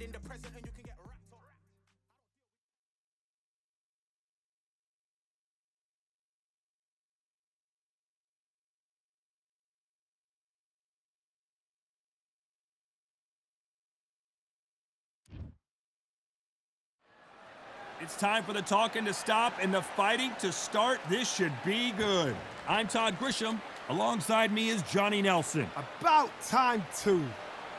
in the present and you can get wrapped up. It's time for the talking to stop and the fighting to start. This should be good. I'm Todd Grisham. Alongside me is Johnny Nelson. About time too.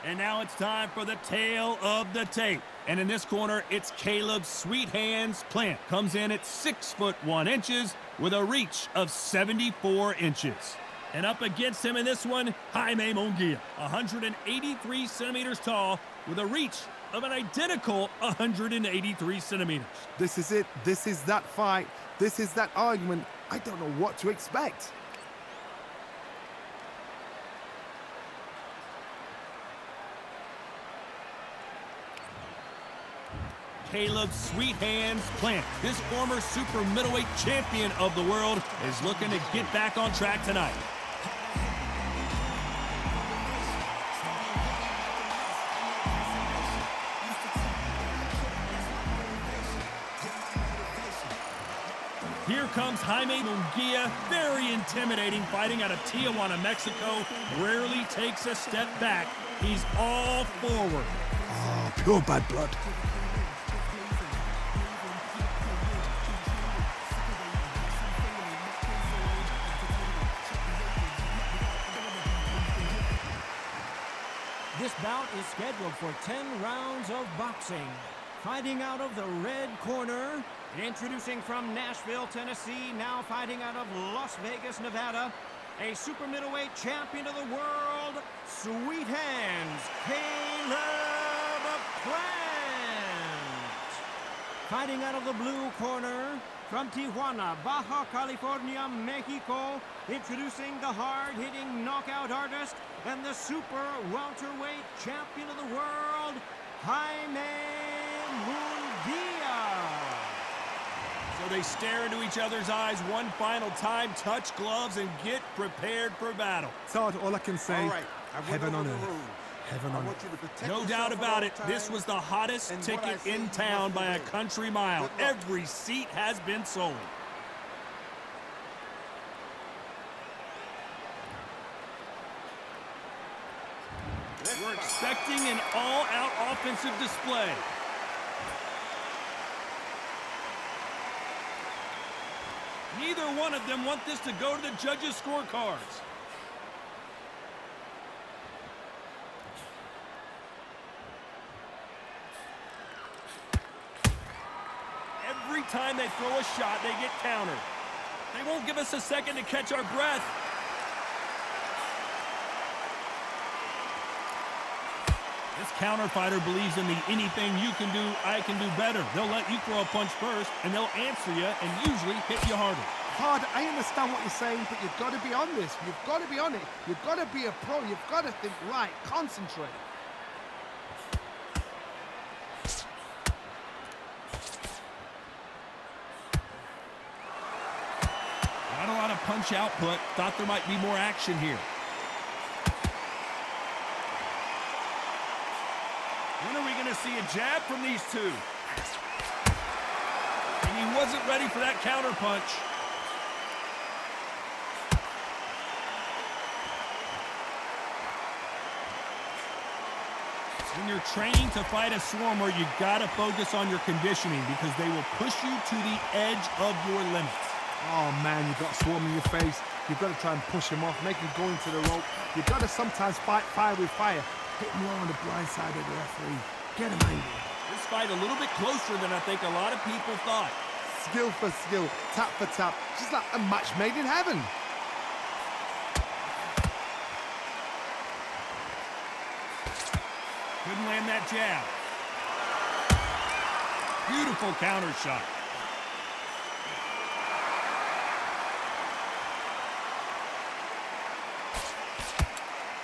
And now it's time for the tale of the tape. And in this corner, it's Caleb Sweet Hands Plant. Comes in at 6'1" with a reach of 74 inches. And up against him in this one, Jaime Munguia, 183 centimeters tall with a reach of an identical 183 centimeters. This is it. This is that fight. This is that argument. I don't know what to expect. Caleb Sweet Hands Plant, this former super middleweight champion of the world, is looking to get back on track tonight. Here comes Jaime Munguia, very intimidating, fighting out of Tijuana, Mexico. Rarely takes a step back. He's all forward. Oh, pure bad blood. This bout is scheduled for 10 rounds of boxing. Fighting out of the red corner, introducing from Nashville, Tennessee, now fighting out of Las Vegas, Nevada, a super middleweight champion of the world, Sweet Hands, Caleb Plant. Fighting out of the blue corner, from Tijuana, Baja California, Mexico, introducing the hard-hitting knockout artist and the super welterweight champion of the world, Jaime Munguia. So they stare into each other's eyes one final time, touch gloves, and get prepared for battle. Todd, all I can say, All right, heaven on earth. Heaven on earth. No doubt about it, this was the hottest ticket in town by a country mile. Every seat has been sold. We're expecting an all-out offensive display. Neither one of them want this to go to the judges' scorecards. Every time they throw a shot, they get countered. They won't give us a second to catch our breath. This counter fighter believes in the anything you can do, I can do better. They'll let you throw a punch first, and they'll answer you and usually hit you harder. Todd, I understand what you're saying, but you've got to be on this. You've got to be on it. You've got to be a pro. You've got to think right. Concentrate. Not a lot of punch output. Thought there might be more action here. When are we going to see a jab from these two? And he wasn't ready for that counter punch. When you're training to fight a swarmer, you got to focus on your conditioning because they will push you to the edge of your limits. Oh man, you've got a swarm in your face. You've got to try and push him off, make him go into the rope. You've got to sometimes fight fire with fire. Hit him on the blind side of the referee. Get him angry. This fight a little bit closer than I think a lot of people thought. Skill for skill, tap for tap. Just like a match made in heaven. Couldn't land that jab. Beautiful counter shot.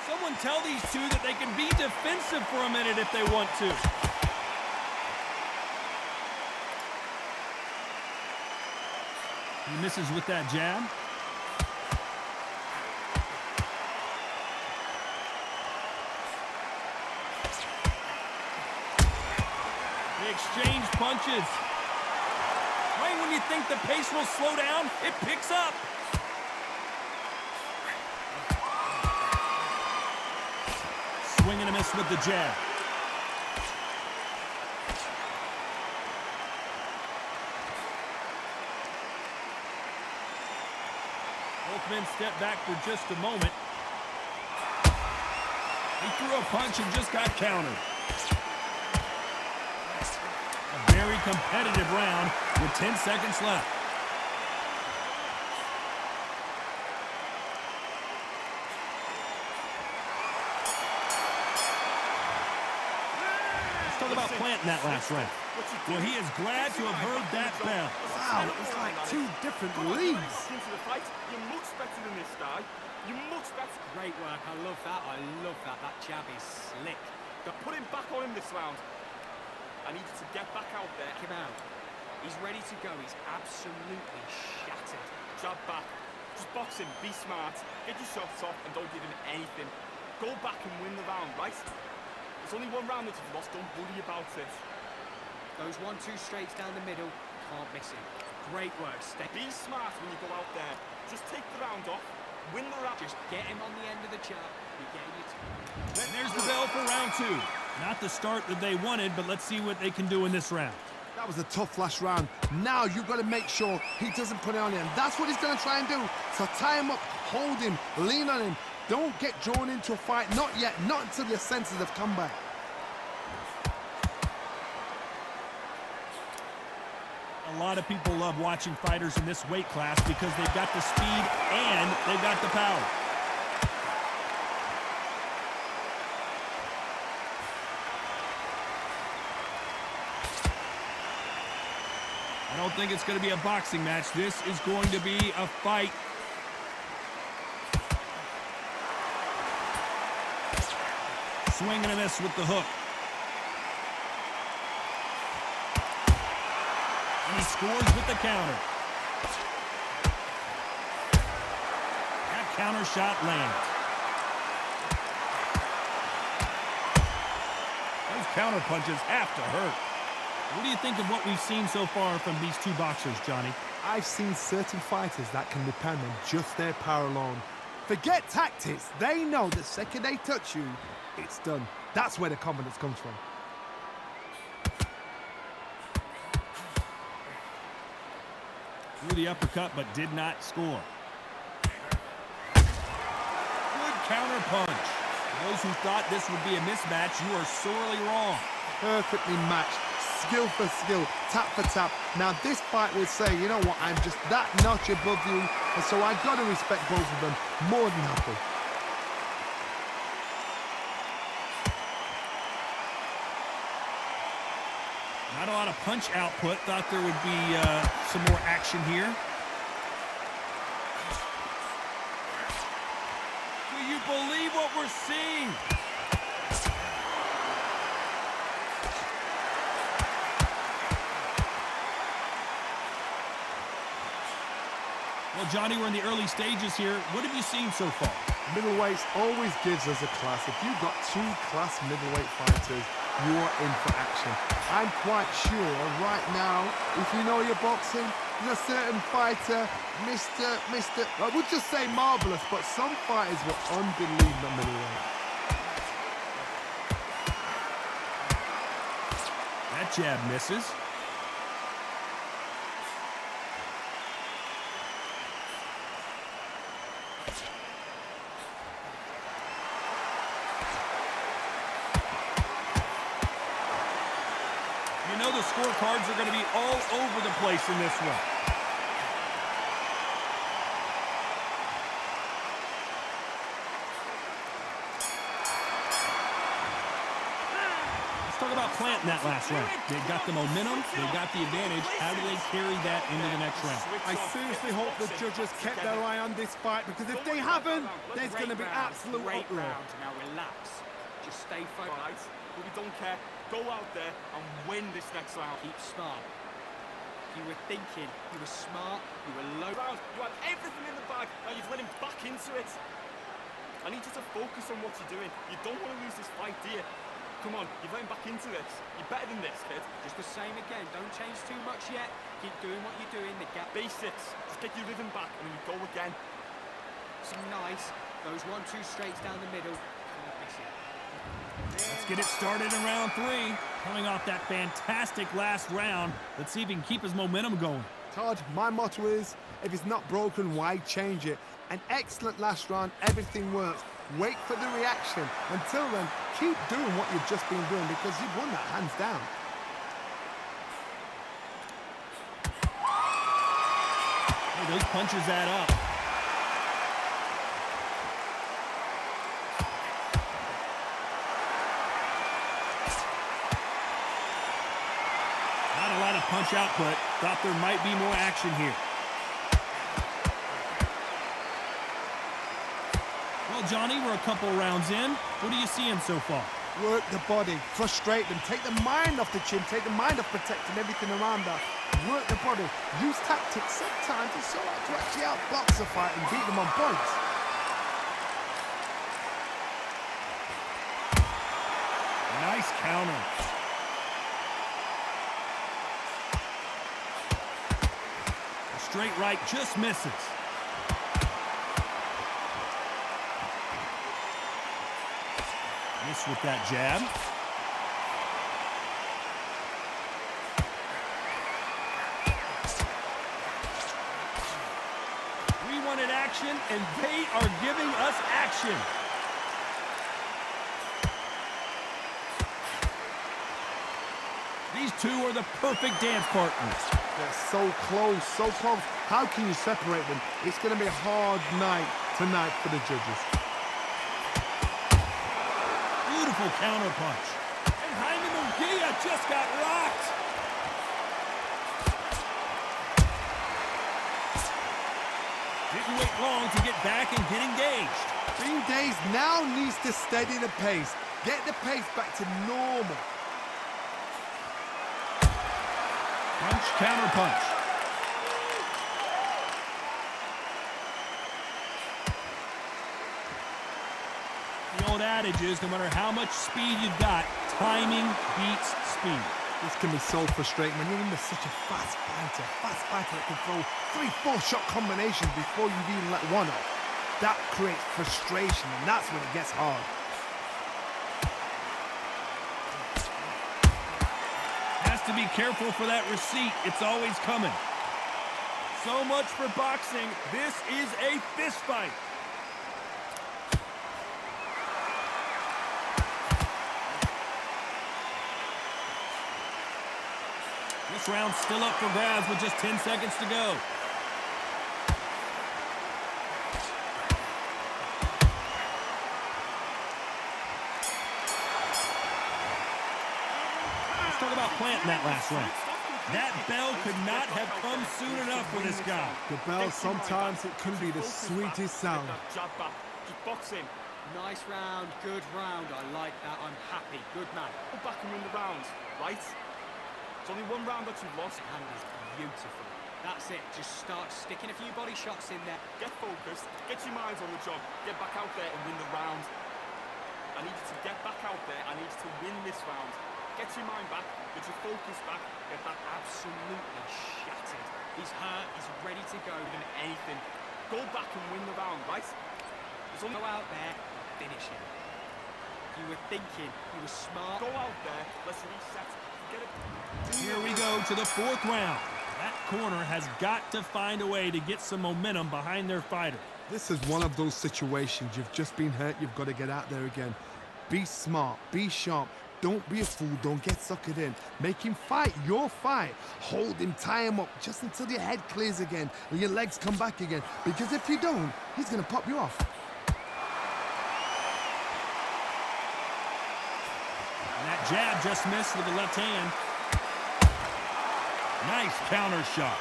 Someone tell these two that they can be defensive for a minute if they want to. He misses with that jab. exchange punches. Right when you think the pace will slow down, it picks up. Swing and a miss with the jab. Both men step back for just a moment. He threw a punch and just got countered. A very competitive round with 10 seconds left. Let's talk about planting that last round. Well, he is glad to have heard that bell. Wow, it's like two different leagues. Into the fight. You're much better than this guy. You're much better. Great work. I love that. I love that. That jab is slick. Put him back on him this round. I need you to get back out there. Check him out. He's ready to go. He's absolutely shattered. Jab back. Just box him. Be smart. Get your shots off and don't give him anything. Go back and win the round, right? There's only one round that you've lost. Don't worry about it. Those 1-2 straights down the middle. Can't miss him. Great work. Stay. Be smart when you go out there. Just take the round off. Win the round. Just get him on the end of the jab. You're getting it. And there's the bell for round 2. Not the start that they wanted, but let's see what they can do in this round. That was a tough last round. Now you've got to make sure he doesn't put it on him. That's what he's going to try and do. So tie him up, hold him, lean on him. Don't get drawn into a fight. Not yet. Not until your senses have come back. A lot of people love watching fighters in this weight class because they've got the speed and they've got the power. I don't think it's going to be a boxing match. This is going to be a fight. Swing and a miss with the hook. And he scores with the counter. That counter shot lands. Those counter punches have to hurt. What do you think of what we've seen so far from these two boxers, Johnny? I've seen certain fighters that can depend on just their power alone. Forget tactics. They know the second they touch you, it's done. That's where the confidence comes from. Threw the uppercut, but did not score. Good counter punch. For those who thought this would be a mismatch, you are sorely wrong. Perfectly matched. Skill for skill, tap for tap. Now this fight will say, you know what, I'm just that notch above you, and so I've got to respect both of them more than happy. Not a lot of punch output. Thought there would be some more action here. Do you believe what we're seeing? Well, Johnny, we're in the early stages here. What have you seen so far? Middleweights always gives us a class. If you've got two class middleweight fighters, you're in for action. I'm quite sure right now, if you know your boxing, there's a certain fighter, Mr. I would just say marvelous, but some fighters were unbelievable middleweight. That jab misses. You know the scorecards are going to be all over the place in this one. Let's talk about planting that last round. They've got the momentum, they've got the advantage. How do they carry that into the next round? I seriously hope the judges kept their eye on this fight, because if they haven't, there's going to be absolute Great uproar. round. Now relax. Just stay focused. Right, but we don't care. Go out there and win this next round. Keep smart. You were thinking, you were smart, you were low. You had everything in the bag, now you've let him back into it. I need you to focus on what you're doing. You don't want to lose this fight, do you? Come on, you're getting back into this. You're better than this, kid. Just the same again. Don't change too much yet. Keep doing what you're doing. The gap. Basics. Just get your rhythm back and then you go again. Some nice. Those 1-2 straights down the middle. Can't miss it. Let's get it started in round 3. Coming off that fantastic last round, let's see if he can keep his momentum going. Todd, my motto is, if it's not broken, why change it? An excellent last round, everything works. Wait for the reaction. Until then, keep doing what you've just been doing because you've won that hands down. Hey, those punches add up. Not a lot of punch output. Thought there might be more action here. Well, Johnny, we're a couple rounds in. What are you seeing so far? Work the body, frustrate them, take the mind off the chin, take the mind off protecting everything around that. Work the body, use tactics. Sometimes it's so hard to actually outbox a fight and beat them on points. Nice counter. A straight right just misses. Miss with that jab. We wanted action, and they are giving us action. These two are the perfect dance partners. They're so close, so close. How can you separate them? It's going to be a hard night tonight for the judges. Beautiful counter punch. And Jaime Munguia just got rocked. Didn't wait long to get back and get engaged. Bean Days now needs to steady the pace. Get the pace back to normal. Punch, counter punch. The old adage is no matter how much speed you've got, timing beats speed. This can be so frustrating when you're under such a fast fighter that can throw 3-4 shot combinations before you've even let one off. That creates frustration, and that's when it gets hard. Has to be careful for that receipt. It's always coming. So much for boxing. This is a fist fight. This round's still up for grabs with just 10 seconds to go. Let's talk about planting that last round. That bell could not have come soon enough for this guy. The bell, sometimes it can be the sweetest sound. Jab back. Just box him. Nice round, good round. I like that. I'm happy. Good man. Go back and win the round, right? It's only one round that you've lost. Hand is beautiful. That's it. Just start sticking a few body shots in there. Get focused, get your minds on the job, get back out there and win the round. I need you to get back out there, I need you to win this round. Get your mind back, get your focus back, get that Absolutely shattered. He's hurt. He's ready to go. than anything. Go back and win the round, right? There's only Go out there, finish him. You were thinking. You were smart. go out there, let's reset, get it. Here we go to the 4th round. That corner has got to find a way to get some momentum behind their fighter. This is one of those situations. You've just been hurt, you've got to get out there again. Be smart, be sharp. Don't be a fool, don't get suckered in. Make him fight your fight. Hold him, tie him up, just until your head clears again and your legs come back again. Because if you don't, he's going to pop you off. And that jab just missed with the left hand. Nice counter shot.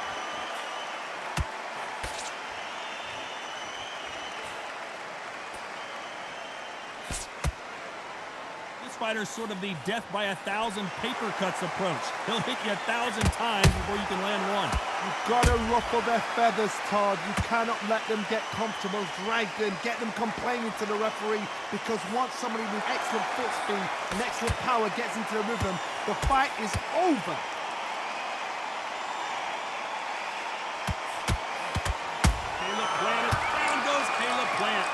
This fighter's sort of the death by 1,000 paper cuts approach. He'll hit you 1,000 times before you can land one. You've got to ruffle their feathers, Todd. You cannot let them get comfortable, drag them, get them complaining to the referee, because once somebody with excellent foot speed and excellent power gets into the rhythm, the fight is over. Caleb Plant, down goes Caleb Plant.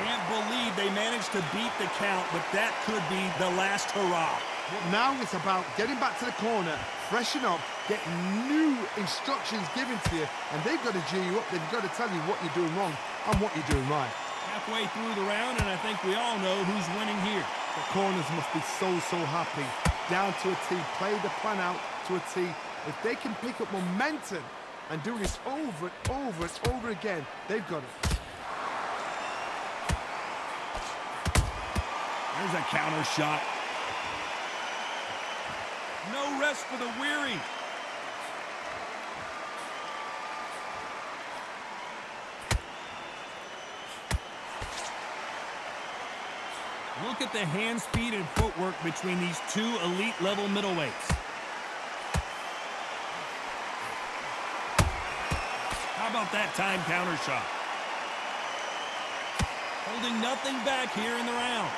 Can't believe they managed to beat the count, but that could be the last hurrah. But now it's about getting back to the corner, freshen up, get new instructions given to you, and they've got to G you up. They've got to tell you what you're doing wrong and what you're doing right. Halfway through the round, and I think we all know who's winning here. The corners must be so happy. Down to a T, play the plan out to a T. If they can pick up momentum and do this over and over and over again, they've got it. There's a counter shot. No rest for the weary. Look at the hand speed and footwork between these two elite level middleweights. How about that time counter shot? Holding nothing back here in the round.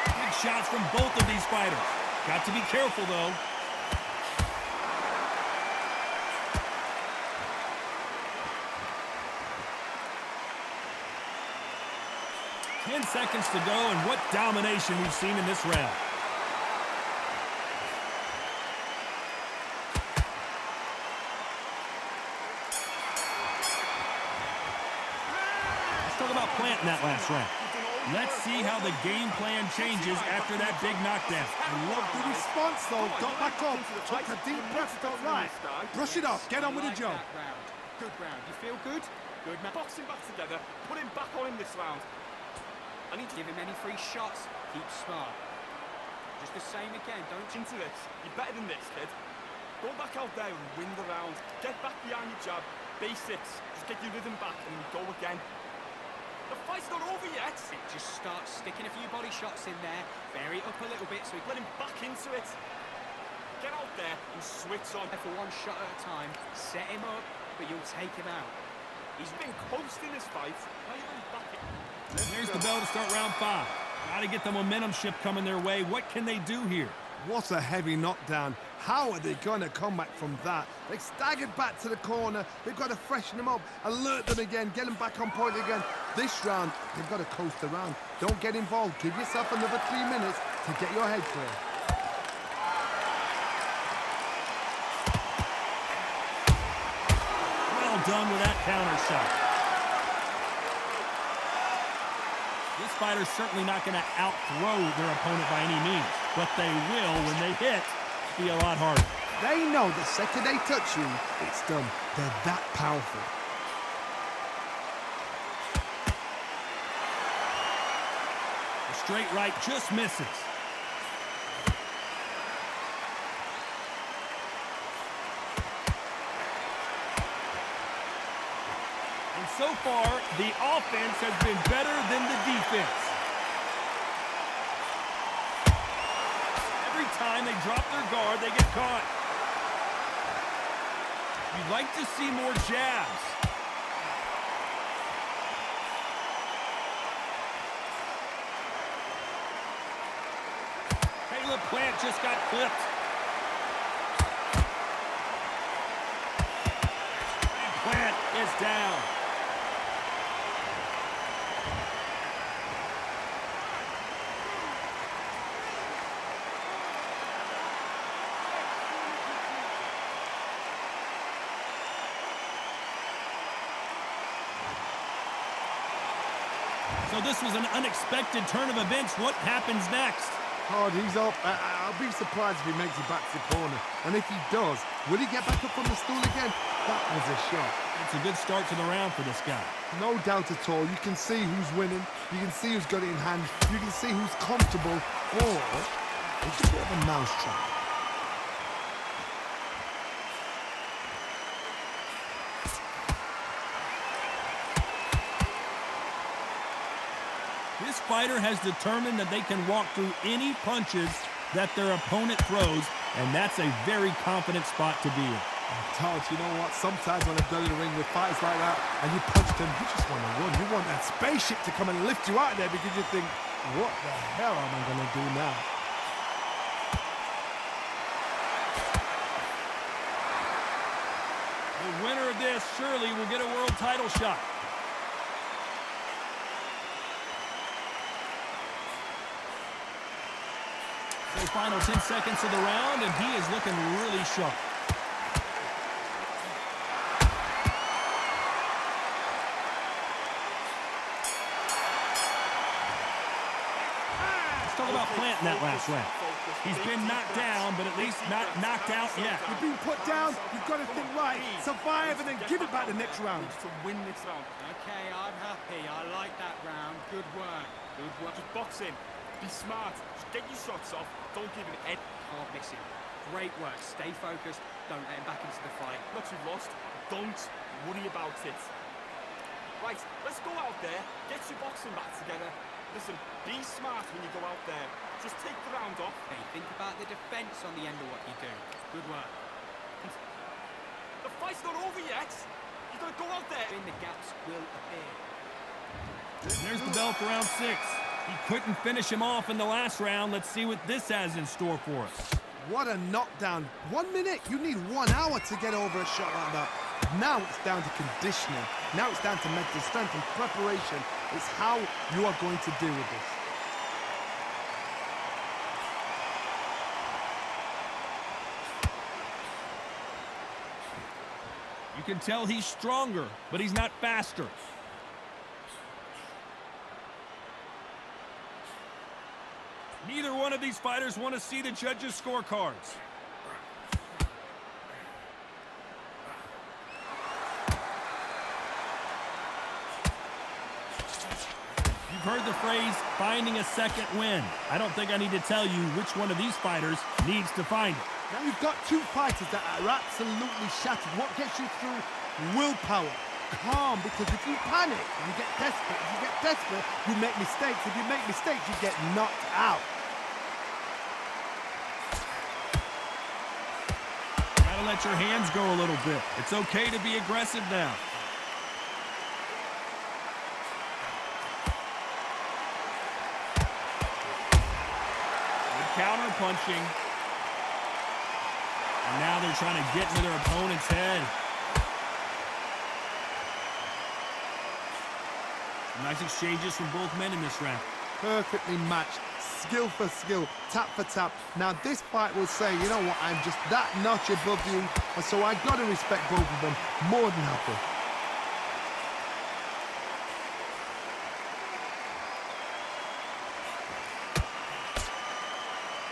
Big shots from both of these fighters. Got to be careful though. 10 seconds to go, and what domination we've seen in this round. Let's talk about Plant in that last round. Let's see how the game plan changes after that big knockdown. I love the response, though. Got back up, took a deep breath, got right. Brush it off, get on with the job. Good round. You feel good? Good, man. Box him back together. Put him back on him this round. I need to give him any free shots. Keep smart. Just the same again. Don't into this. You're better than this, kid. Go back out there and win the round. Get back behind your jab. Basics. Just get your rhythm back and go again. The fight's not over yet. Just start sticking a few body shots in there. Vary it up a little bit so we Let him back into it. Get out there and switch on. for one shot at a time. Set him up, but you'll take him out. He's been close in this fight. Now you're back in. There's the bell to start round 5. Got to get the momentum shift coming their way. What can they do here? What a heavy knockdown. How are they going to come back from that? They staggered back to the corner. They've got to freshen them up, alert them again, get them back on point again. This round, they've got to coast around. Don't get involved. Give yourself another 3 minutes to get your head clear. Well done with that counter shot. This fighter's certainly not going to out-throw their opponent by any means, but they will, when they hit, be a lot harder. They know the second they touch you, it's done. They're that powerful. The straight right just misses. And so far, the offense has been better than the defense. Every time they drop their guard, they get caught. You'd like to see more jabs. Caleb Plant just got clipped. And Plant is down. So this was an unexpected turn of events. What happens next? Oh, he's up. I'll be surprised if he makes it back to the corner. And if he does, will he get back up on the stool again? That was a shot. It's a good start to the round for this guy. No doubt at all. You can see who's winning. You can see who's got it in hand. You can see who's comfortable. Or it's a bit of a mousetrap. This fighter has determined that they can walk through any punches that their opponent throws, and that's a very confident spot to be in. Todd, you know what? Sometimes when I've done in the ring with fights like that, and you punch them, you just want to run. You want that spaceship to come and lift you out of there because you think, what the hell am I going to do now? The winner of this surely will get a world title shot. The final 10 seconds of the round, and he is looking really sharp. Let's talk about planting that last round. He's been knocked down, but at least not knocked out yet. You've been put down, you've got to think right, survive and then give it back the next round. To win this round. Okay, I'm happy. I like that round. Good work. Good work. Just box in. Be smart. Just get your shots off. Don't give an head. Can't miss him. Great work. Stay focused. Don't let him back into the fight. Not too lost. Don't worry about it. Right, let's go out there. Get your boxing back together. Listen, be smart when you go out there. Just take the round off. Hey, think about the defense on the end of what you do. Good work. The fight's not over yet. You gotta go out there. In the gaps will appear. There's the bell for round 6. He couldn't finish him off in the last round. Let's see what this has in store for us. What a knockdown. 1 minute, you need 1 hour to get over a shot like that. Now it's down to conditioning. Now it's down to mental strength and preparation. It's how you are going to deal with this. You can tell he's stronger, but he's not faster. Neither one of these fighters want to see the judges' scorecards. You've heard the phrase, finding a second win. I don't think I need to tell you which one of these fighters needs to find it. Now you've got 2 fighters that are absolutely shattered. What gets you through? Willpower. Calm, because if you panic, you get desperate. If you get desperate, you make mistakes. If you make mistakes, you get knocked out. Gotta let your hands go a little bit. It's okay to be aggressive now. Good counter punching. And now they're trying to get into their opponent's head. Nice exchanges from both men in this round. Perfectly matched, skill for skill, tap for tap. Now this fight will say, you know what, I'm just that notch above you, and so I gotta respect both of them more than happy.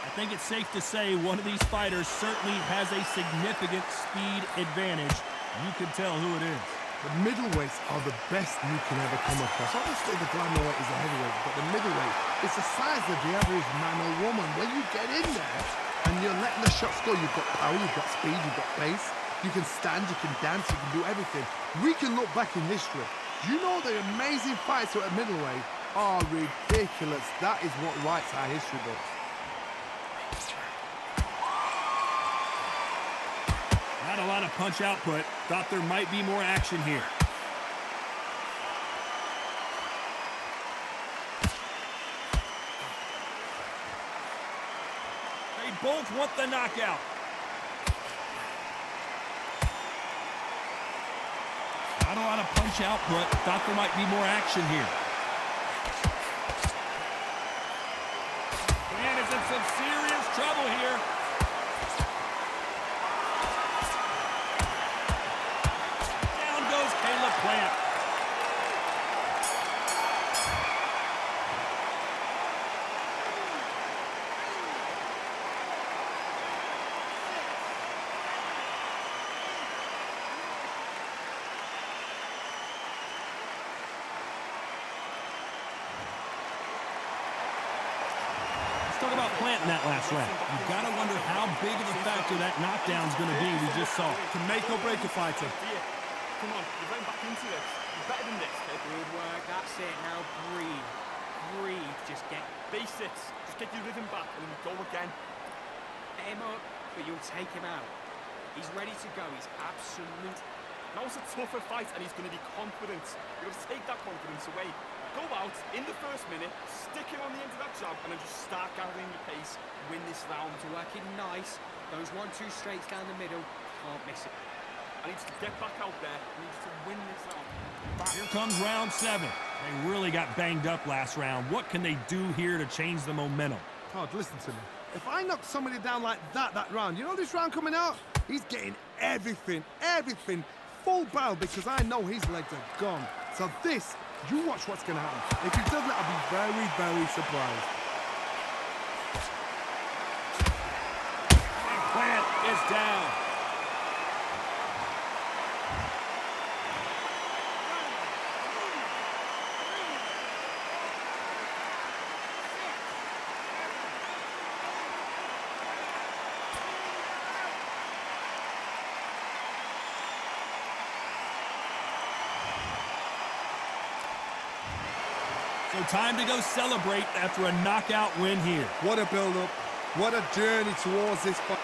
I think it's safe to say one of these fighters certainly has a significant speed advantage. You can tell who it is. The middleweights are the best you can ever come across. Obviously, the flyweight is a heavyweight, but the middleweight is the size of the average man or woman. When you get in there and you're letting the shots go, you've got power, you've got speed, you've got pace. You can stand, you can dance, you can do everything. We can look back in history. You know the amazing fights at middleweight are ridiculous. That is what writes our history books. Not a lot of punch output. Thought there might be more action here. They both want the knockout. Not a lot of punch output. Thought there might be more action here. Man is in some serious trouble here. Plant. talk about planting that last round. You've got to wonder how big of a factor that knockdown's going to be we just saw. To make or break a fighter. Come on, you're going back into this. You're better than this, kid. Good work. That's it. Now breathe. Breathe. Just get Basics. Just get your rhythm back and then go again. him up, but you'll take him out. He's ready to go. He's absolute. Now it's a tougher fight and he's going to be confident. You've got to take that confidence away. Go out in the first minute, stick him on the end of that jab, and then just start gathering your pace. Win this round. To work it nice. Those 1-2 straights down the middle. Can't miss it. I need to get back out there. I need to win this round. Here comes round 7. They really got banged up last round. What can they do here to change the momentum? Todd, listen to me. If I knock somebody down like that round, you know this round coming out? He's getting everything, full barrel because I know his legs are gone. So this, you watch what's going to happen. If he doesn't, I'll be very, very surprised. Plant is down. So time to go celebrate after a knockout win here. What a build-up. What a journey towards this fight.